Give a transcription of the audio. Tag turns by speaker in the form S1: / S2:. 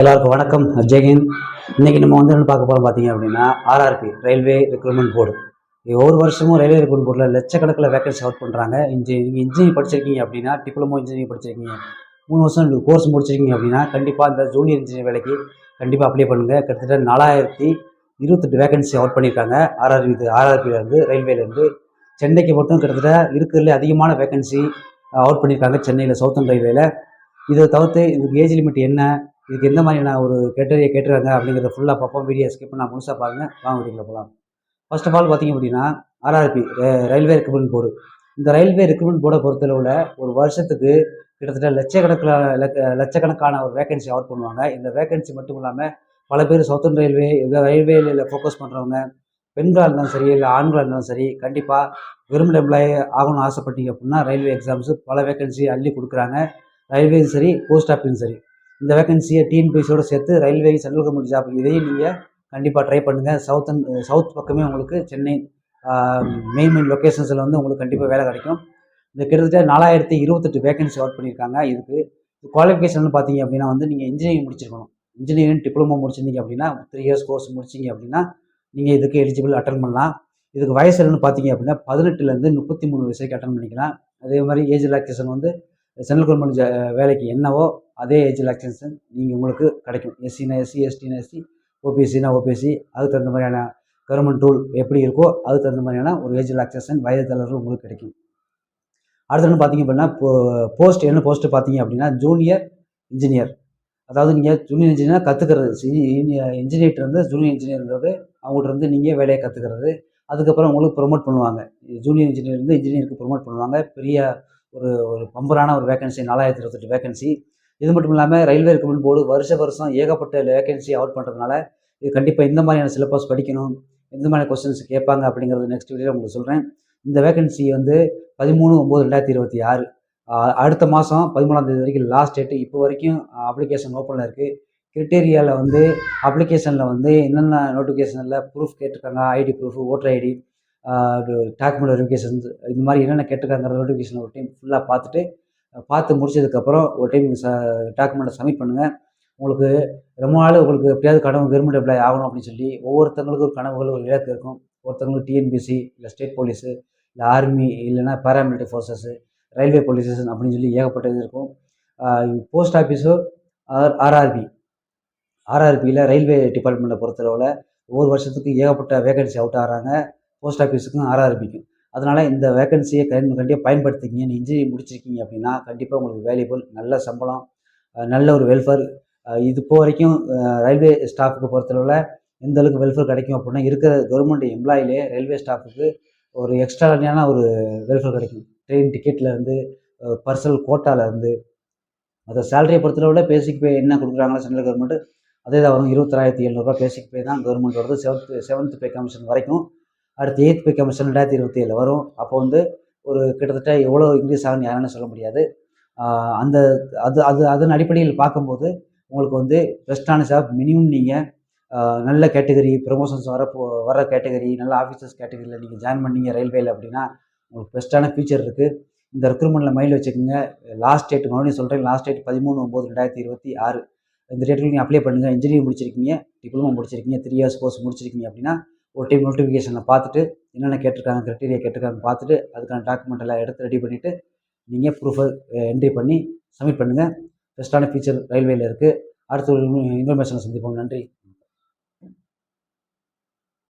S1: எல்லாருக்கும் வணக்கம். ஜெயஹிந்த். இன்னைக்கு நம்ம வந்து என்ன பார்க்க போகிறோம் பார்த்தீங்க அப்படின்னா, ஆர்ஆர்பி ரயில்வே ரெக்ரூட்மெண்ட் போர்டு. ஒவ்வொரு வருஷமும் ரயில்வே ரெக்ரூட்மெண்ட் போர்டில் லட்சக்கணக்கில் வேகன்சி அவுட் பண்ணுறாங்க. நீங்கள் இன்ஜினியரிங் படிச்சிருக்கீங்க அப்படின்னா, டிப்ளமோ இன்ஜினியரிங் படிச்சிருக்கீங்க, 3 வருஷம் கோர்ஸ் முடிச்சிருக்கீங்க அப்படின்னா, கண்டிப்பாக இந்த ஜூனியர் இன்ஜினியர் வேலைக்கு கண்டிப்பாக அப்ளை பண்ணுங்கள். கிட்டத்தட்ட 4028 வேகன்சி அவுட் பண்ணியிருக்காங்க. ஆர்ஆர்பியிலேருந்து ரயில்வேலேருந்து. சென்னைக்கு மட்டும் கிட்டத்தட்ட இருக்கிறதுலே அதிகமான வேகன்சி அவுட் பண்ணியிருக்காங்க சென்னையில், சவுத்தன் ரயில்வேல. இதை தவிர்த்து இதுக்கு ஏஜ் லிமிட் என்ன, இதுக்கு எந்த மாதிரியான ஒரு கேட்டிருக்காங்க அப்படிங்கிறத ஃபுல்லாக பார்ப்போம். வீடியோ ஸ்கிப் பண்ணால் முழுசாக பாருங்கள். வாங்க வீடியோவில் போகலாம். ஃபர்ஸ்ட் ஆஃப் ஆல் பார்த்தீங்க அப்படின்னா, ஆர்ஆர்பி ரயில்வே ரெக்ரூட்மெண்ட் போர்டு. இந்த ரயில்வே ரெக்ரூட்மெண்ட் போர்டை பொறுத்தளவில் ஒரு வருஷத்துக்கு கிட்டத்தட்ட லட்சக்கணக்கான ஒரு வேகன்சி அவுட் பண்ணுவாங்க. இந்த வேகன்சி மட்டும் இல்லாமல் பல பேர் சவுத்தன் ரயில்வேல ஃபோக்கஸ் பண்ணுறவங்க, பெண்களாக இருந்தாலும் சரி, இல்லை ஆண்களாக இருந்தாலும் சரி, கண்டிப்பாக கவர்மெண்ட் எம்ப்ளாயி ஆகணும்னு ஆசைப்பட்டீங்க அப்படின்னா ரயில்வே எக்ஸாம்ஸு பல வேகன்சி அள்ளி கொடுக்குறாங்க. ரயில்வேயும் சரி, போஸ்ட் ஆஃபீஸும் சரி. இந்த வேகன்சியை டிஎன்பிஎஸ்சியோடு சேர்த்து ரயில்வே சென்ட்ரல் கவர்மெண்ட் ஜாப் இதையும் நீங்கள் கண்டிப்பாக ட்ரை பண்ணுங்கள். சவுத் பக்கமே உங்களுக்கு சென்னை மெயின் லொக்கேஷன்ஸில் வந்து உங்களுக்கு கண்டிப்பாக வேலை கிடைக்கும். இந்த கிட்டத்தட்ட 4028 வேகன்சி அவுட் பண்ணியிருக்காங்க. இதுக்கு குவாலிஃபிகேஷன் பார்த்தீங்க அப்படின்னா வந்து நீங்கள் இன்ஜினியரிங் முடிச்சிருக்கணும். இன்ஜினியரிங் டிப்ளமோ முடிச்சிருந்தீங்க அப்படின்னா 3 இயர்ஸ் கோர்ஸ் முடிச்சிங்க அப்படின்னா நீங்கள் இதுக்கு எலிஜிபிள் அட்டன் பண்ணலாம். இதுக்கு வயசு என்னன்னு பார்த்தீங்க அப்படின்னா 18லேருந்து 33 வயசு வரைக்கும் அட்டன் பண்ணிக்கலாம். அதே மாதிரி ஏஜ் ரிலாக்ஸேஷன் வந்து சென்ட்ரல் கவர்மெண்ட் வேலைக்கு என்னவோ அதே ஏஜ் ரிலாக்ஸேஷன் நீங்கள் உங்களுக்கு கிடைக்கும். எஸ்சினா எஸ்சி, எஸ்டினா எஸ்சி, ஓபிசினா ஓபிசி, அதுக்கு தகுந்த மாதிரியான கவர்மெண்ட் ரூல் எப்படி இருக்கோ அதுக்கு தகுந்த மாதிரியான ஒரு ஏஜ் ரிலாக்ஸேஷன் வயது தளர்வு உங்களுக்கு கிடைக்கும். அடுத்து பார்த்தீங்க அப்படின்னா போஸ்ட் என்ன போஸ்ட்டு பார்த்தீங்க அப்படின்னா ஜூனியர் இன்ஜினியர். அதாவது நீங்கள் ஜூனியர் இன்ஜினியர் கற்றுக்கிறது, இன்ஜினியர்கிட்ட இருந்து ஜூனியர் இன்ஜினியர்ங்கிறது அவங்கள்ட்ட இருந்து நீங்கள் வேலையை கற்றுக்கிறது. அதுக்கப்புறம் உங்களுக்கு ப்ரொமோட் பண்ணுவாங்க. ஜூனியர் இன்ஜினியர்லேருந்து இன்ஜினியருக்கு ப்ரொமோட் பண்ணுவாங்க. பெரிய ஒரு பம்பரான ஒரு வேகன்சி, 4028 வேகன்சி. இது மட்டும் இல்லாமல் ரயில்வே ரெக்ரூட்மெண்ட் போர்டு வருஷம் ஏகப்பட்ட வேகன்சி அவுட் பண்ணுறதுனால இது கண்டிப்பாக இந்த மாதிரியான சிலபஸ் படிக்கணும், எந்த மாதிரி கொஸ்டின்ஸ் கேட்பாங்க அப்படிங்கிறது நெக்ஸ்ட் வீடியோவில் உங்களுக்கு சொல்கிறேன். இந்த வேகன்சி வந்து 13/9/2026 அடுத்த மாதம் 13ஆம் தேதி வரைக்கும் லாஸ்ட் டேட்டு. இப்போ வரைக்கும் அப்ளிகேஷன் ஓப்பனில் இருக்குது. கிரிட்டேரியாவில் வந்து அப்ளிகேஷனில் வந்து என்னென்ன நோட்டிஃபிகேஷனில் ப்ரூஃப் கேட்டிருக்காங்க, ID proof, voter ID, document verifications, இந்த மாதிரி என்னென்ன கேட்டிருக்காங்கிற நோட்டிஃபிகேஷன் ஒரு டைம் ஃபுல்லாக பார்த்து முடிச்சதுக்கப்புறம் ஒரு டைம் டாக்குமெண்ட்டை சப்மிட் பண்ணுங்கள். உங்களுக்கு ரொம்ப நாள் உங்களுக்கு எப்படியாவது கனவு கவர்மெண்ட் எம்ப்ளாயி ஆகணும் அப்படின்னு சொல்லி ஒவ்வொருத்தவங்களுக்கும் ஒரு கனவுகள், ஒரு இலக்கு இருக்கும். ஒருத்தவங்களுக்கு டிஎன்பிஎஸ்சி, இல்லை ஸ்டேட் போலீஸு, இல்லை ஆர்மி, இல்லைன்னா paramilitary forces, railway police station அப்படின்னு சொல்லி ஏகப்பட்ட இது இருக்கும். போஸ்ட் ஆஃபீஸோ ஆர்ஆர்பியில் ரயில்வே டிபார்ட்மெண்ட்டை பொறுத்தளவில் ஒவ்வொரு வருஷத்துக்கு ஏகப்பட்ட வேகன்சி அவுட் ஆகிறாங்க. போஸ்ட் ஆஃபீஸுக்கும் ஆர்ஆர்பிக்கும். அதனால் இந்த வேகன்சியை கண்டிப்பாக பயன்படுத்திக்கிங்க. நீ இன்ஜினியரிங் முடிச்சிருக்கீங்க அப்படின்னா கண்டிப்பாக உங்களுக்கு வேல்யூபிள், நல்ல சம்பளம், நல்ல ஒரு வெல்ஃபேர். இது இப்போ வரைக்கும் ரயில்வே ஸ்டாஃபுக்கு பொறுத்தளவில் எந்த அளவுக்கு வெல்ஃபேர் கிடைக்கும் அப்படின்னா இருக்கிற கவர்மெண்ட் எம்ப்ளாயிலே ரயில்வே ஸ்டாஃபுக்கு ஒரு எக்ஸ்ட்ராடினரியான ஒரு வெல்ஃபேர் கிடைக்கும். ட்ரெயின் டிக்கெட்லேருந்து, பர்சனல் கோட்டாலேருந்து, அதை சேலரியை பொறுத்தளவில் பேசிக் பே என்ன கொடுக்குறாங்களோ சென்ட்ரல் கவர்மெண்ட்டு அதே தான் வரும். 26,700 பேசிக் பே தான் கவர்மெண்ட்டோடது. செவன்த் பே கமிஷன் வரைக்கும். அடுத்து 8th பே கமிஷன் 2027 வரும். அப்போ வந்து ஒரு கிட்டத்தட்ட எவ்வளோ இன்க்ரீஸ் ஆகுன்னு யாராலும் சொல்ல முடியாது. அந்த அதன் அடிப்படையில் பார்க்கும்போது உங்களுக்கு வந்து பெஸ்ட்டான ஜாப். மினிமம் நீங்கள் நல்ல கேட்டகரி ப்ரமோஷன்ஸ் வர கேட்டகரி, நல்ல ஆஃபீஸர்ஸ் கேட்டகரியில் நீங்கள் ஜாயின் பண்ணீங்க ரயில்வேல அப்படின்னா உங்களுக்கு பெஸ்ட்டான ஃபியூச்சர் இருக்குது. இந்த ரெக்ரூட்மெண்ட்டில் மைண்டில் வச்சுக்கோங்க. லாஸ்ட் டேட் மறுபடியும் சொல்கிறேன், லாஸ்ட் டேட் 13/9/2026. இந்த டேட்டில் நீங்கள் அப்ளை பண்ணுங்கள். இன்ஜினியரிங் முடிச்சிருக்கீங்க, டிப்ளமோ முடிச்சிருக்கீங்க, 3 இயர்ஸ் கோர்ஸ் முடிச்சிருக்கீங்க அப்படின்னா ஒரு டைம் நோட்டிஃபிகேஷனை பார்த்துட்டு என்னென்ன கேட்டிருக்காங்க, கிரைட்டீரியா கேட்டிருக்காங்கன்னு பார்த்துட்டு அதுக்கான டாக்குமெண்ட் எல்லாம் எடுத்து ரெடி பண்ணிவிட்டு நீங்கள் ப்ரூஃபை என்ட்ரி பண்ணி சப்மிட் பண்ணுங்கள். பெஸ்ட்டான ஃபீச்சர் ரயில்வேல இருக்குது. அடுத்த ஒரு இன்ஃபர்மேஷனை சந்திப்போம். நன்றி.